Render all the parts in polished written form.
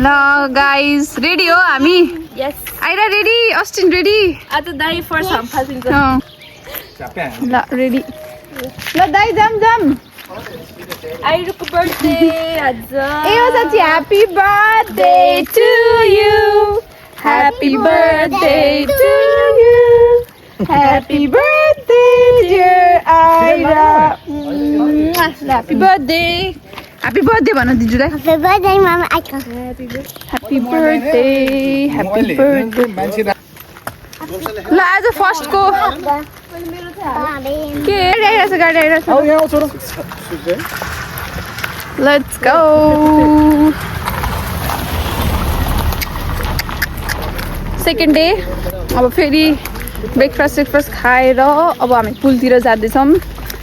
ल guys ready हो हामी Yes. आइरा रेडी अस्टिन रेडी आज दाइ फर्स्ट हाम फाल्सिन्छ ल रेडी ल दाइ जाम जाम आइरुको बर्थडे आज ए हो साथी happy birthday to you happy birthday to you happy birthday dear Aira happy birthday भन दिजुलाई Happy birthday, Mama Aika. Happy birthday ल आज फर्स्टको के आइरहेछ गाडी आइरहेछ लेट्स गो सेकेन्ड डे अब फेरि ब्रेकफास्ट खाएर अब हामी पुलतिर जाँदैछौँ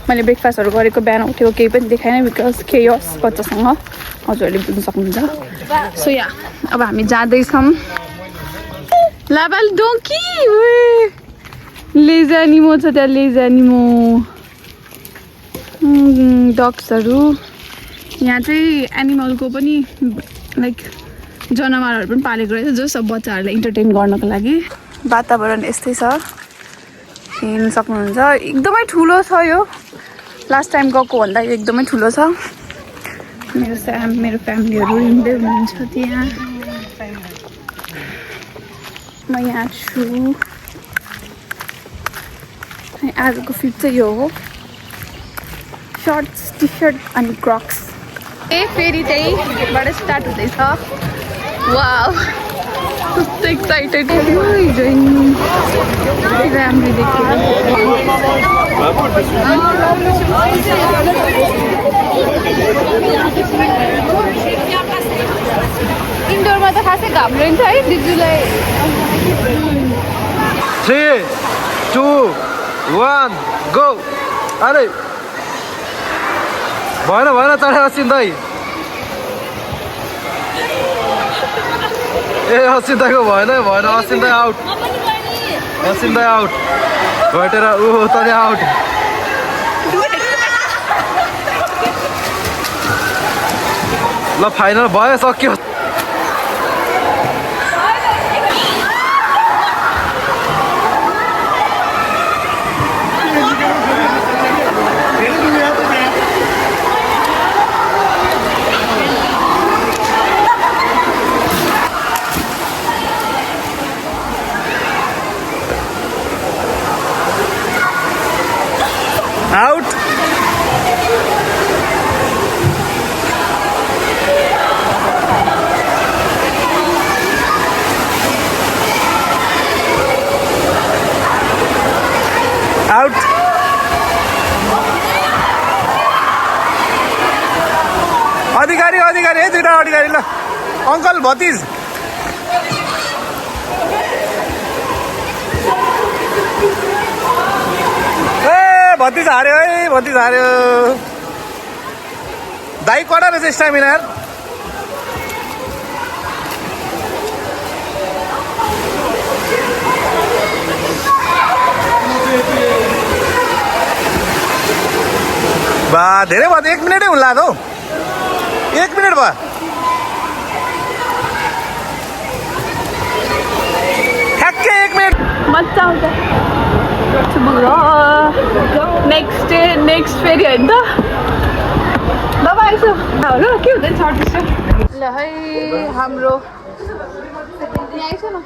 मैले ब्रेकफास्टहरू गरेको बिहान उठेको केही पनि देखाएन बिकज केयस बच्चासँग हजुरहरूले बुझ्नु सक्नुहुन्छ सो या अब हामी जाँदैछौँ लाबाल डोकी लेजानिमो छ त्यहाँ लेजानिमो डग्सहरू यहाँ चाहिँ एनिमलको पनि लाइक जनावरहरू पनि पालेको रहेछ जस अब बच्चाहरूलाई इन्टरटेन गर्नको लागि वातावरण यस्तै छ हेर्नु सक्नुहुन्छ एकदमै ठुलो छ यो लास्ट टाइम गएको भन्दा एकदमै ठुलो छ मेरो फ्यामिलीहरू हिँड्दै हुनुहुन्छ त्यहाँ म यहाँ छु आजको फिट चाहिँ यो हो सर्ट्स टी सर्ट अनि क्रक्स फेरि त्यहीबाट स्टार्ट हुँदैछ वाउ कस्तो एक्साइटेड राम्रो देखियो इन्डोरमा त खासै घाम्दैन है दिजुलाई 3, 2, 1 गो अरे भएन चढेर सिन्दै ए असिन्दाको भएन असिन्दै आउट घटेर ऊ तनी आउट ल फाइनल भयो सक्यो Out. Out. अधिकारी है दुईटा अधिकारी ल अंकल भतिज भतिज हार्यो दाइ कडा रहेछ स्टामिना यार बा धेरै भयो 1 मिनटै हुन्ला त 1 मिनट भयो ठ्याक्कै 1 मिनट मजा आउँछ नेक्स्ट फेरि होइन त दबा आइसो ल के हुँदैन सर्टिस ल है हाम्रो आइस न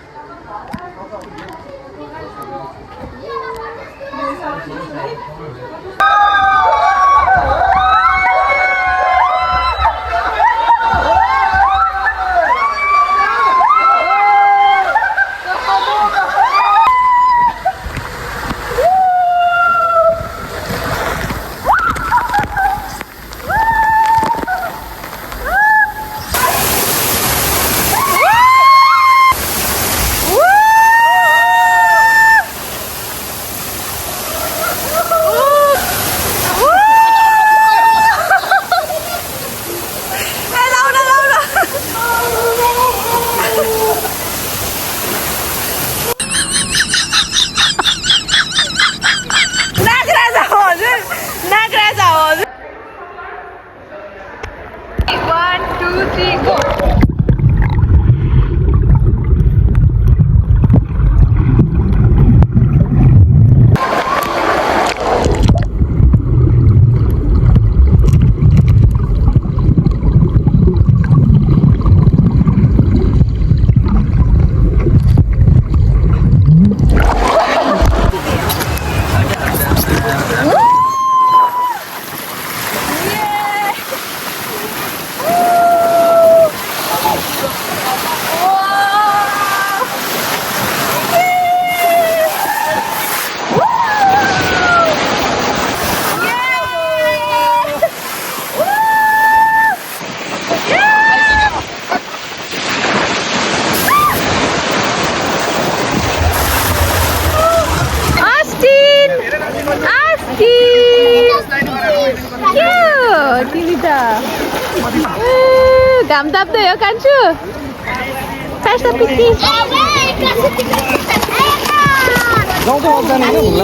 घाम ताप्दै हो कान्छु पैसा पिटी गाउँ त अब जाने क्या घुम्न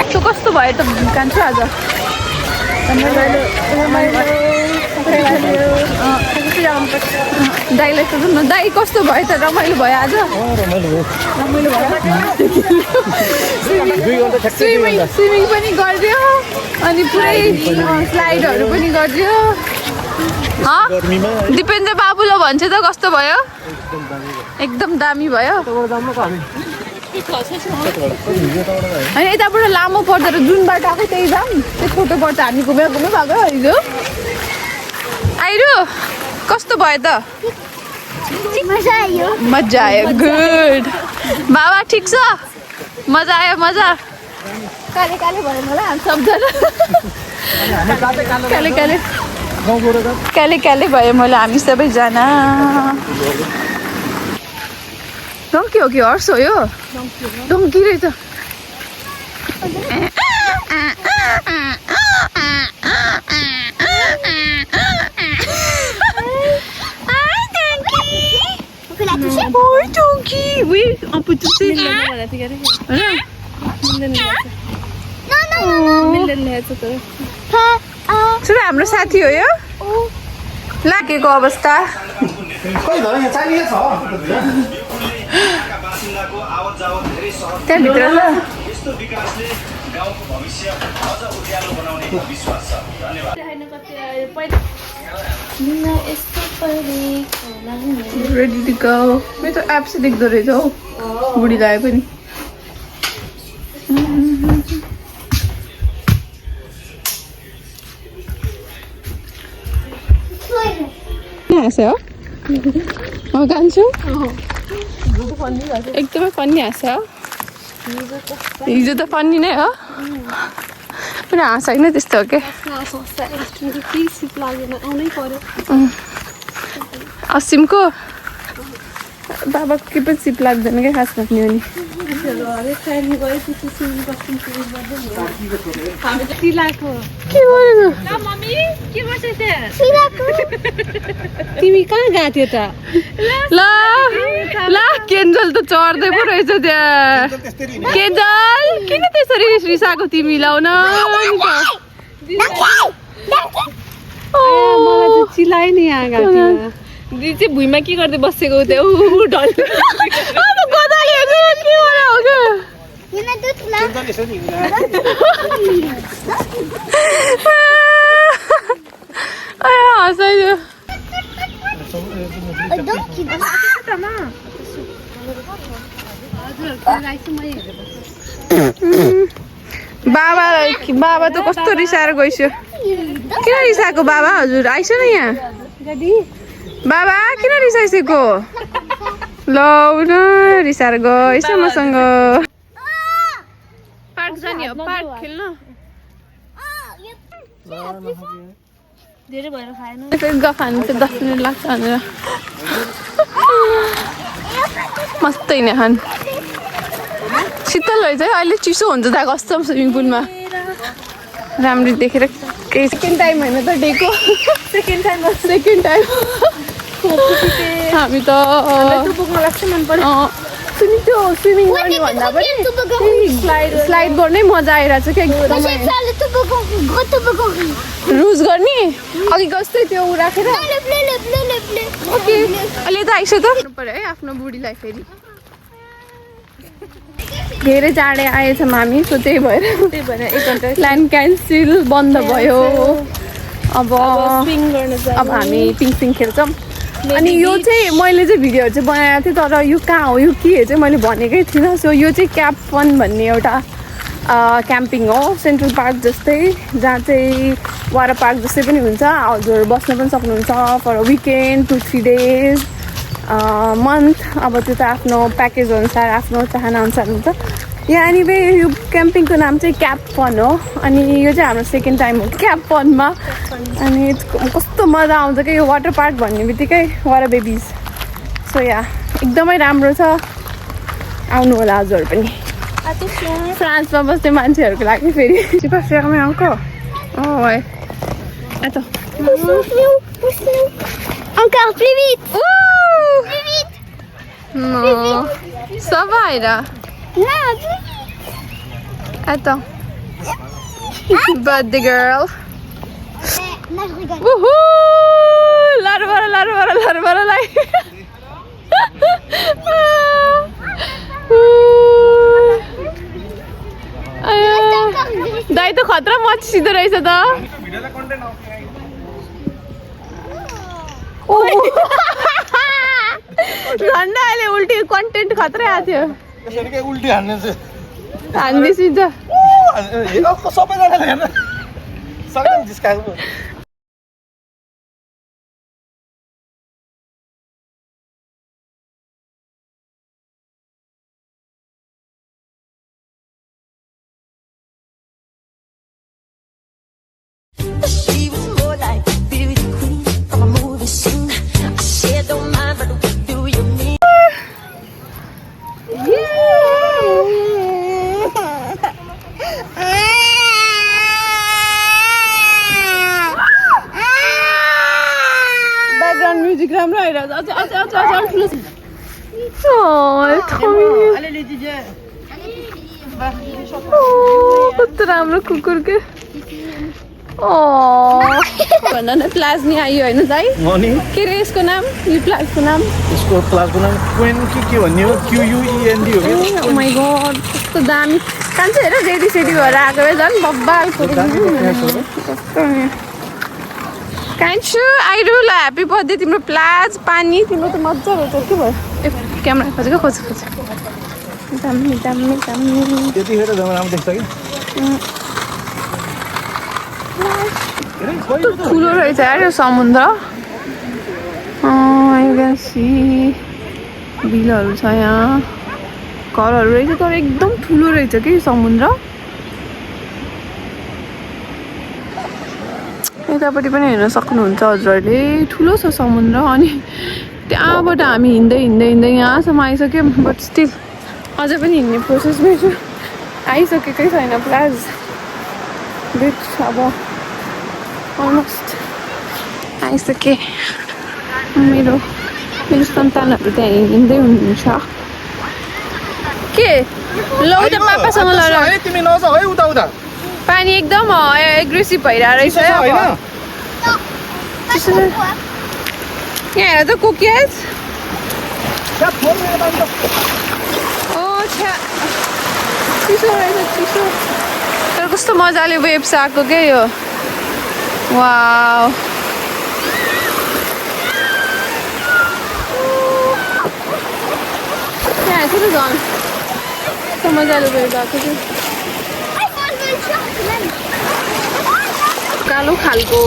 त्यो कस्तो भयो त कान्छु आज दाइलाई सोध्नु दाइ कस्तो भयो त रमाइलो भयो आज रमाइलो भयो स्विमिङ पनि गरिदियो अनि पुरै स्लाइडहरू पनि गरिदियो दिपेन्द्र बाबुलो भन्छ त कस्तो भयो एकदम दामी भयो होइन यताबाट लामो पर्दो रहेछ जुन बाटो आएको त्यही जाम त्यो फोटोबाट हामी घुमेर भएको हिजो आइरु कस्तो भयो त मजा आयो गुड बाबा ठिक छ मजा आयो मजा काले काले भयो मलाई हामी सबजना काले काले भयो मलाई हामी सबैजना डङ्की हो कि हर्स हो यो डङ्की रहेछ हाम्रो साथी हो यो लागेको अवस्था त्यहाँभित्र रेडी टु गो मेरो त एप्स देख्दो रहेछ हौ बुढी दाइ पनि हाँस्यो हो कान्छु एकदमै फन्नी हाँस्यो हिजो त फन्नी नै हो पुरा हाँस होइन त्यस्तो हो क्या असिमको बाबाको के पनि सिप लाग्दैन क्या खास भन्ने हो नि तिमी कहाँ गएको थियो त ल ल केन्जल त चढ्दै पो रहेछ त्यहाँ केन्जल किन त्यसरी रिसाएको तिमी लाउन मलाई त चिलाइ नि यहाँ गएको दिदी चाहिँ भुइँमा के गर्दै बसेको त्यो ढल हँसाइदियो बाबा त कस्तो रिसाएर गइस्यो किन रिसाएको बाबा हजुर आइस न यहाँ बाबा किन रिसाइसकेको लौ न रिसाएर गइस मसँग पार्क जाने हो पार्क खेल्न धेरै भएर खाएन खानु चाहिँ 10 मिनट लाग्छ भनेर मस्तै नै खानु शीतल रहेछ है अहिले चिसो हुन्छ त कस्तो स्विमिङ पुलमा राम्ररी देखेर केही सेकेन्ड टाइम होइन त डेको सेकेन्ड टाइम हामी त त्यो स्विमिङ गर्ने भन्दा पनि स्लाइड गर्नै मजा आइरहेको छ क्या एकदमै रुज गर्ने अघि जस्तै त्यो राखेर ओके अहिले त आइसक्यो त पर्यो है आफ्नो बुढीलाई फेरि धेरै चाँडै आएछौँ हामी सो त्यही भएर 1 घन्टा प्लान क्यान्सल बन्द भयो अब हामी पिङ खेल्छौँ अनि यो चाहिँ मैले चाहिँ भिडियोहरू चाहिँ बनाएको थिएँ तर यो कहाँ हो यो के चाहिँ मैले भनेकै थिइनँ सो यो चाहिँ क्याप फन भन्ने एउटा क्याम्पिङ हो सेन्ट्रल पार्क जस्तै जहाँ चाहिँ वाटर पार्क जस्तै पनि हुन्छ हजुर बस्न पनि सक्नुहुन्छ फर विकेन्ड 2-3 डेज मन्थ अब त्यो त आफ्नो प्याकेज अनुसार आफ्नो चाहना अनुसार हुन्छ यहाँनिर यो क्याम्पिङको नाम चाहिँ क्याप फन हो अनि यो चाहिँ हाम्रो सेकेन्ड टाइम हो क्याप फनमा अनि कस्तो मजा आउँछ क्या यो वाटर पार्क भन्ने बित्तिकै वाटर बेबिज सो या एकदमै राम्रो छ आउनु होला हजुर पनि फ्रान्समा बस्ने मान्छेहरूको लागि फेरि super fermé encore oh ouais attends Encore plus vite. Ouh Plus vite. non ça va Ira Non, plus vite. attends birthday girl Là, je rigole. wouhou लारु लाई दाइ त खतरा मचिँदो रहेछ त झन्डा अहिले उल्टी कन्टेन्ट खतरै आएको थियो त्यसरी के उल्टी हान्ने चाहिँ हान्दैछु त सबैजनाले हेर्न सक्दैन जिस्काएको She was more like a beauty queen from a movie scene. I said don't mind, but what do you mean? Background music राम्रो आइरहेछ अझ ठुलो कस्तो राम्रो कुकुर के भन न प्लाज्नी आयो होइन दाइ के रे यसको नाम यो प्लाजको नाम यसको क्लासको नाम क्वेन के भन्ने हो QUEND हो ओ माई गड कस्तो दामी कान्छे हेर रेडी सेडी भएर आएको भए झन् बब्बाल कान्छु आइरहला ह्याप्पी बर्थडे तिम्रो प्लाज पानी तिम्रो त मजा रहेछ के भयो ए क्यामेरा खोजेको खोज दामी त्यतिखेर राम्रो देख्छ कि ठुलो रहेछ यार यो समुद्र बिलहरू छ यहाँ घरहरू रहेछ तर एकदम ठुलो रहेछ कि यो समुद्र यतापट्टि पनि हेर्न सक्नुहुन्छ हजुरहरूले ठुलो छ समुद्र अनि त्यहाँबाट हामी हिँड्दै यहाँसम्म आइसक्यौँ बट स्टिल अझै पनि हिँड्ने प्रोसेसमै छु आइसकेकै छैन प्लाज बिच अब अलमोस्ट आइसकेँ मेरो सन्तानहरू त्यहाँ हिँड्दै हुनुहुन्छ के लौ त पापासँग लड तिमी नजाऊ है उता पानी एकदम एग्रेसिभ भइरहेको रहेछ है अब यहाँ हेर त कुकिज ओ छ्या चिसो रहेछ चिसो तर कस्तो मजाले वेब्स आएको क्या यो वाउ त्यहाँ हेर्छ त झन् कस्तो मजाले वेब आएको थियो कालो खालको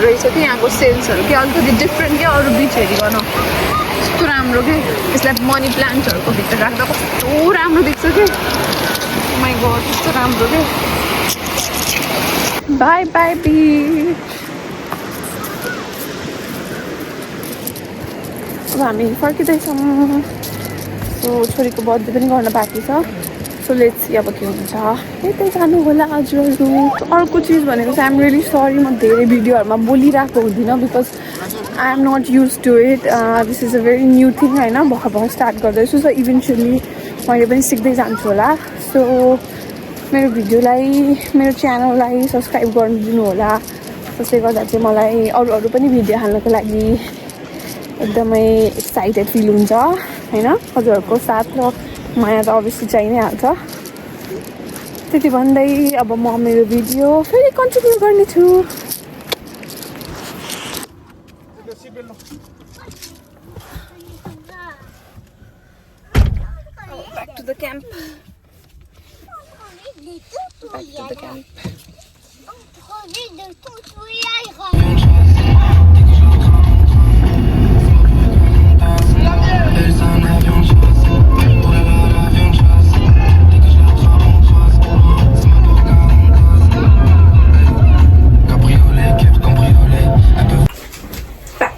रहेछ कि यहाँको सेल्सहरू कि अलिकति डिफ्रेन्ट क्या अरू बिच हेरिकन कस्तो राम्रो के यसलाई मनी प्लान्टहरूको भित्र राख्दा कस्तो राम्रो देख्छ कि माई गड कस्तो राम्रो के बाई बाई बिच अब हामी फर्किँदैछौँ सो छोरीको बर्थडे पनि गर्न बाँकी छ सो लेट्स सी अब के हुन्छ यतै जानु होला हजुरहरू अर्को चिज भनेको चाहिँ आइएम रियली सरी म धेरै भिडियोहरूमा बोलिरहेको हुँदिनँ because I am not used to it this is a very new thing होइन भर्खर स्टार्ट गर्दैछु सो इभेन्चुली मैले पनि सिक्दै जान्छु होला सो मेरो भिडियोलाई मेरो च्यानललाई सब्सक्राइब गरिदिनु होला त्यसले गर्दा चाहिँ मलाई अरू पनि भिडियो हाल्नको लागि एकदमै एक्साइटेड फिल हुन्छ होइन हजुरहरूको साथ र माया त अभियसली चाहिँ नै हाल्छ त्यति भन्दै अब म मेरो भिडियो फेरि कन्टिन्यू गर्नेछु Back to the camp. Back to the camp.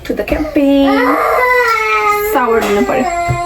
To the camping shower लिनु पर्यो